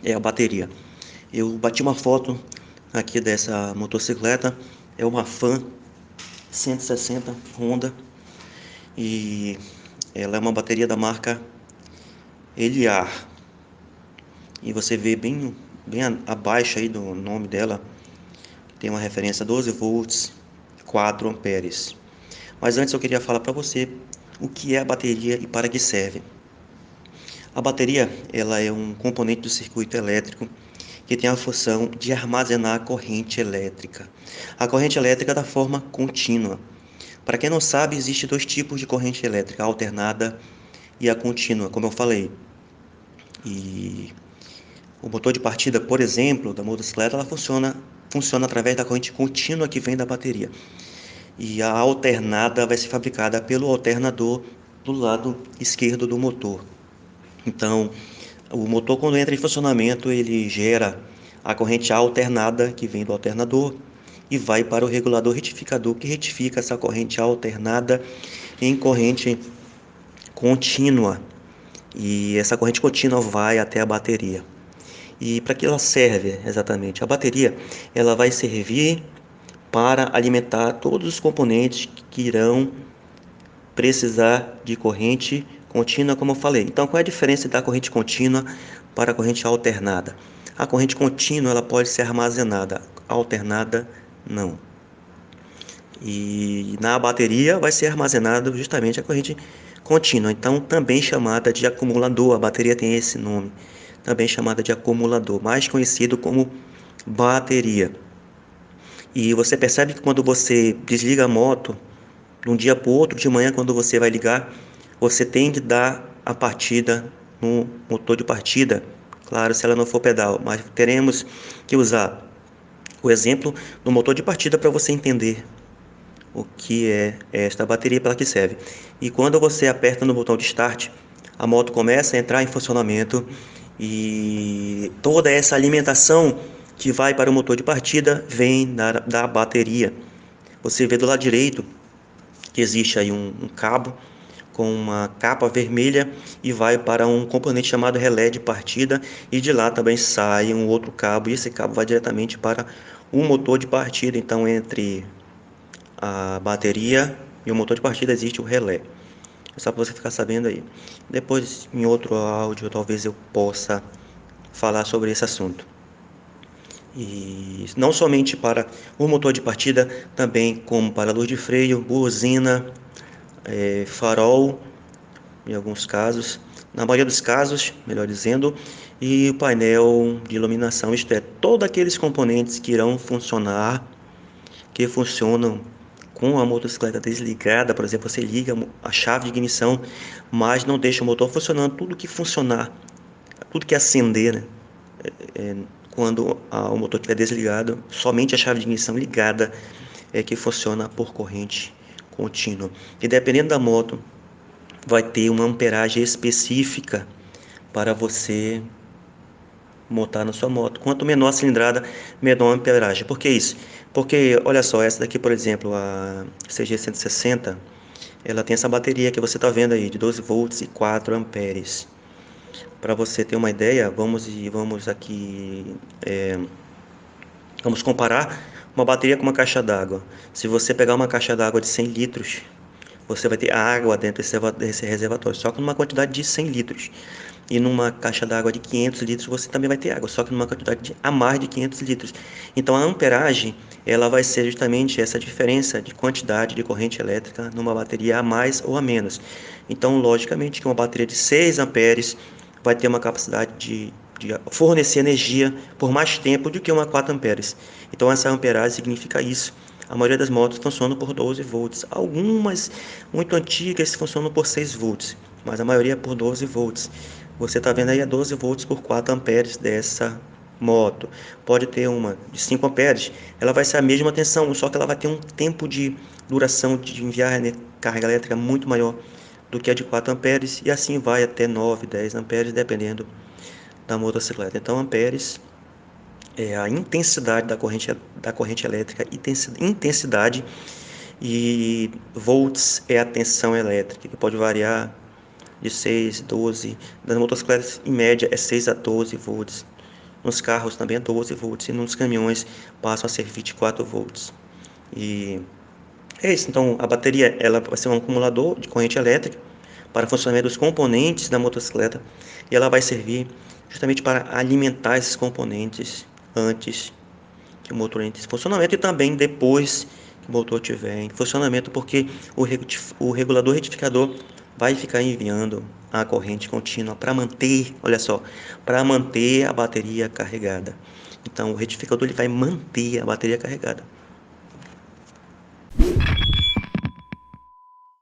é a bateria. Eu bati uma foto aqui dessa motocicleta, é uma Fan 160 Honda e ela é uma bateria da marca Eliar. E você vê bem abaixo aí do nome dela, tem uma referência 12 volts, 4 amperes. Mas antes eu queria falar para você o que é a bateria e para que serve. A bateria, ela é um componente do circuito elétrico que tem a função de armazenar a corrente elétrica. A corrente elétrica é da forma contínua. Para quem não sabe, existe dois tipos de corrente elétrica, a alternada e a contínua, como eu falei. E o motor de partida, por exemplo, da motocicleta, ela funciona através da corrente contínua que vem da bateria. E a alternada vai ser fabricada pelo alternador do lado esquerdo do motor. Então, o motor, quando entra em funcionamento, ele gera a corrente alternada que vem do alternador e vai para o regulador retificador, que retifica essa corrente alternada em corrente contínua. E essa corrente contínua vai até a bateria. E para que ela serve exatamente? A bateria, ela vai servir para alimentar todos os componentes que irão precisar de corrente contínua, como eu falei. Então, qual é a diferença da corrente contínua para a corrente alternada? A corrente contínua ela pode ser armazenada, a alternada não. E na bateria vai ser armazenada justamente a corrente contínua, então também chamada de acumulador. A bateria tem esse nome, também chamada de acumulador, mais conhecido como bateria. E você percebe que quando você desliga a moto, de um dia para o outro, de manhã, quando você vai ligar, você tem de dar a partida no motor de partida, claro, se ela não for pedal, mas teremos que usar o exemplo do motor de partida para você entender o que é esta bateria, para que serve. E quando você aperta no botão de start, a moto começa a entrar em funcionamento e toda essa alimentação que vai para o motor de partida vem da bateria. Você vê do lado direito que existe aí um cabo com uma capa vermelha e vai para um componente chamado relé de partida, e de lá também sai um outro cabo, e esse cabo vai diretamente para o motor de partida. Então, entre a bateria e o motor de partida existe o relé. É só para você ficar sabendo aí. Depois, em outro áudio, talvez eu possa falar sobre esse assunto. E não somente para o motor de partida, também como para luz de freio, buzina, farol, em alguns casos, na maioria dos casos, melhor dizendo, e o painel de iluminação, isto é, todos aqueles componentes que irão funcionar, que funcionam com a motocicleta desligada. Por exemplo, você liga a chave de ignição, mas não deixa o motor funcionando. Tudo que funcionar, tudo que acender, né? Quando o motor estiver desligado, somente a chave de ignição ligada é que funciona por corrente contínua. E dependendo da moto, vai ter uma amperagem específica para você montar na sua moto. Quanto menor a cilindrada, menor a amperagem. Por que isso? Porque, olha só, essa daqui, por exemplo, a CG 160, ela tem essa bateria que você está vendo aí, de 12 volts e 4 amperes. Para você ter uma ideia, vamos aqui, vamos comparar uma bateria com uma caixa d'água. Se você pegar uma caixa d'água de 100 litros, você vai ter água dentro desse reservatório, só que numa quantidade de 100 litros. E numa caixa d'água de 500 litros você também vai ter água, só que numa quantidade a mais de 500 litros. Então a amperagem, ela vai ser justamente essa diferença de quantidade de corrente elétrica numa bateria a mais ou a menos. Então, logicamente que uma bateria de 6 amperes vai ter uma capacidade de fornecer energia por mais tempo do que uma 4 amperes. Então essa amperagem significa isso. A maioria das motos funcionam por 12 volts. Algumas muito antigas funcionam por 6 volts, mas a maioria é por 12 volts. Você está vendo aí a 12 volts por 4 amperes dessa moto. Pode ter uma de 5 amperes, ela vai ser a mesma tensão, só que ela vai ter um tempo de duração de enviar, né, carga elétrica muito maior do que a de 4 amperes, e assim vai até 9, 10 amperes, dependendo da motocicleta. Então, amperes é a intensidade da corrente elétrica, intensidade, e volts é a tensão elétrica, que pode variar de 6, 12, das motocicletas em média é 6 a 12 volts. nos carros também é 12 volts e nos caminhões passam a ser 24 volts. E é isso. Então a bateria ela vai ser um acumulador de corrente elétrica para o funcionamento dos componentes da motocicleta e ela vai servir justamente para alimentar esses componentes antes que o motor entre em funcionamento e também depois que o motor estiver em funcionamento, porque o regulador retificador vai ficar enviando a corrente contínua para manter, olha só, para manter a bateria carregada. Então o retificador ele vai manter a bateria carregada.